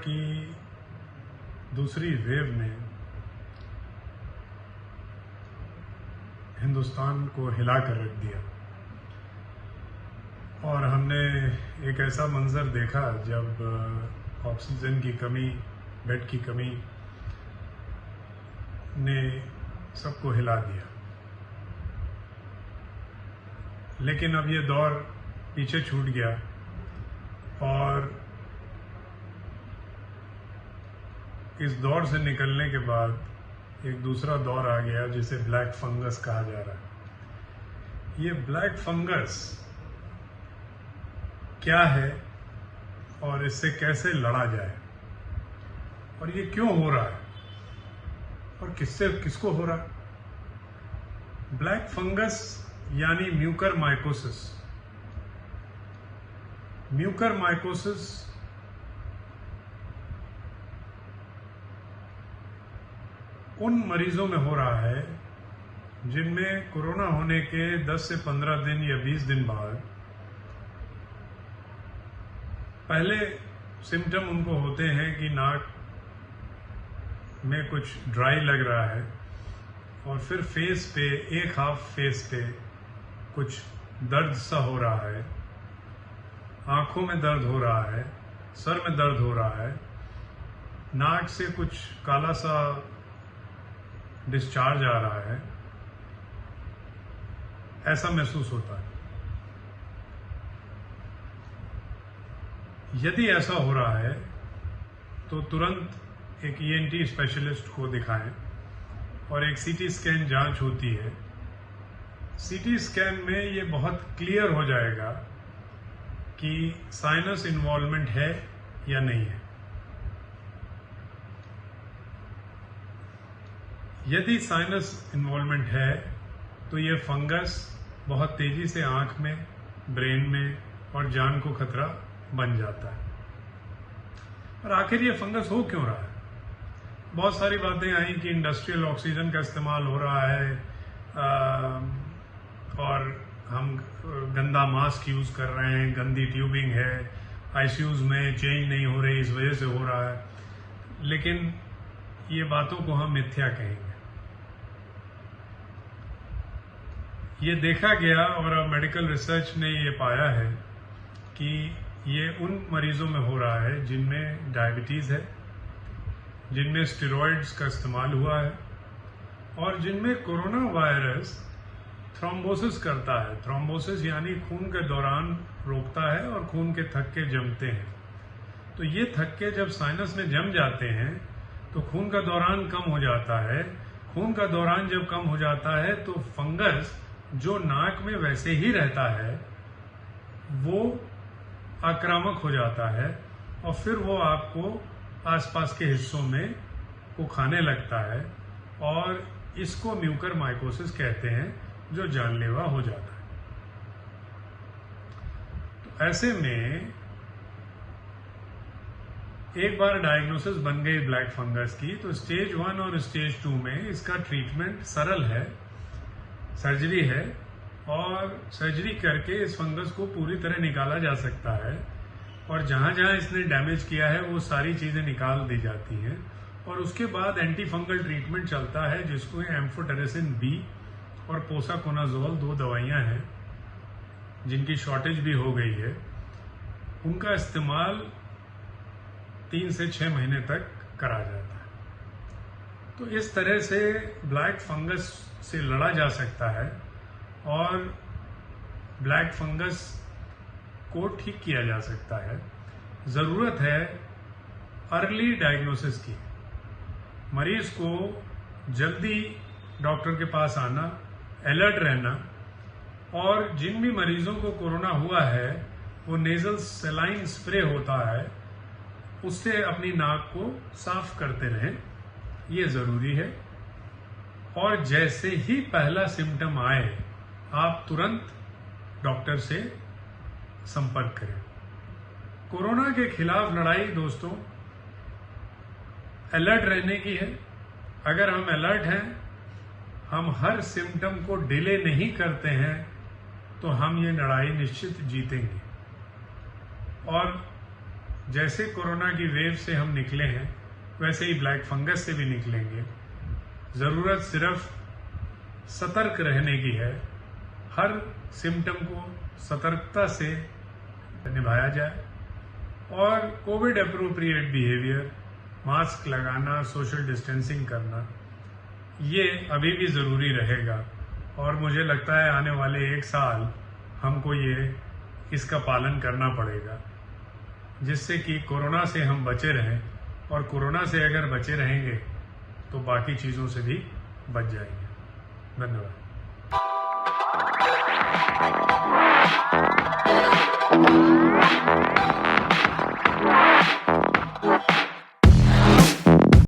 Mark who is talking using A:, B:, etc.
A: की दूसरी वेव ने हिंदुस्तान को हिला कर रख दिया और हमने एक ऐसा मंजर देखा जब ऑक्सीजन की कमी, बेड की कमी ने सबको हिला दिया। लेकिन अब ये दौर पीछे छूट गया और इस दौर से निकलने के बाद एक दूसरा दौर आ गया जिसे ब्लैक फंगस कहा जा रहा है। ये ब्लैक फंगस क्या है और इससे कैसे लड़ा जाए और ये क्यों हो रहा है और किसको हो रहा है। ब्लैक फंगस यानी म्यूकरमाइकोसिस। म्यूकरमाइकोसिस उन मरीजों में हो रहा है जिनमें कोरोना होने के 10 से 15 दिन या 20 दिन बाद पहले सिम्टम उनको होते हैं कि नाक में कुछ ड्राई लग रहा है और फिर फेस पे, एक हाफ फेस पे कुछ दर्द सा हो रहा है, आंखों में दर्द हो रहा है, सर में दर्द हो रहा है, नाक से कुछ काला सा डिस्चार्ज आ रहा है, ऐसा महसूस होता है। यदि ऐसा हो रहा है तो तुरंत एक ईएनटी स्पेशलिस्ट को दिखाएं और एक सीटी स्कैन जांच होती है। सीटी स्कैन में ये बहुत क्लियर हो जाएगा कि साइनस इन्वॉल्वमेंट है या नहीं है। यदि साइनस इन्वॉल्वमेंट है तो ये फंगस बहुत तेजी से आंख में, ब्रेन में और जान को खतरा बन जाता है। और आखिर ये फंगस हो क्यों रहा है? बहुत सारी बातें आई कि इंडस्ट्रियल ऑक्सीजन का इस्तेमाल हो रहा है और हम गंदा मास्क यूज कर रहे हैं, गंदी ट्यूबिंग है, आईसीयूज में चेंज नहीं हो रही, इस वजह से हो रहा है। लेकिन ये बातों को हम मिथ्या कहेंगे। ये देखा गया और अब मेडिकल रिसर्च ने ये पाया है कि ये उन मरीजों में हो रहा है जिनमें डायबिटीज है, जिनमें स्टेरॉइड्स का इस्तेमाल हुआ है और जिनमें कोरोना वायरस थ्रोम्बोसिस करता है। थ्रोम्बोसिस यानी खून के दौरान रोकता है और खून के थक्के जमते हैं। तो ये थक्के जब साइनस में जम जाते हैं तो खून का दौरान कम हो जाता है। खून का दौरान जब कम हो जाता है तो फंगस जो नाक में वैसे ही रहता है वो आक्रामक हो जाता है और फिर वो आपको आसपास के हिस्सों में को खाने लगता है और इसको म्यूकरमाइकोसिस कहते हैं, जो जानलेवा हो जाता है। तो ऐसे में एक बार डायग्नोसिस बन गई ब्लैक फंगस की तो स्टेज 1 और स्टेज 2 में इसका ट्रीटमेंट सरल है, सर्जरी है और सर्जरी करके इस फंगस को पूरी तरह निकाला जा सकता है और जहां जहां इसने डैमेज किया है वो सारी चीजें निकाल दी जाती हैं और उसके बाद एंटी फंगल ट्रीटमेंट चलता है जिसको एम्फोटेरेसिन बी और पोसाकोनाजोल 2 दवाइयां हैं जिनकी शॉर्टेज भी हो गई है। उनका इस्तेमाल 3 से 6 महीने तक करा जाता है। तो इस तरह से ब्लैक फंगस से लड़ा जा सकता है और ब्लैक फंगस को ठीक किया जा सकता है। जरूरत है अर्ली डायग्नोसिस की। मरीज को जल्दी डॉक्टर के पास आना, अलर्ट रहना और जिन भी मरीजों को कोरोना हुआ है वो नेजल सलाइन स्प्रे होता है, उससे अपनी नाक को साफ करते रहें, ये जरूरी है। और जैसे ही पहला सिम्टम आए आप तुरंत डॉक्टर से संपर्क करें। कोरोना के खिलाफ लड़ाई दोस्तों अलर्ट रहने की है। अगर हम अलर्ट हैं, हम हर सिम्टम को डिले नहीं करते हैं तो हम ये लड़ाई निश्चित जीतेंगे। और जैसे कोरोना की वेव से हम निकले हैं वैसे ही ब्लैक फंगस से भी निकलेंगे। ज़रूरत सिर्फ सतर्क रहने की है। हर सिम्टम को सतर्कता से निभाया जाए और कोविड अप्रोप्रिएट बिहेवियर, मास्क लगाना, सोशल डिस्टेंसिंग करना, ये अभी भी ज़रूरी रहेगा। और मुझे लगता है आने वाले 1 साल हमको इसका पालन करना पड़ेगा, जिससे कि कोरोना से हम बचे रहें। और कोरोना से अगर बचे रहेंगे तो बाकी चीज़ों से भी बच जाएंगे। धन्यवाद।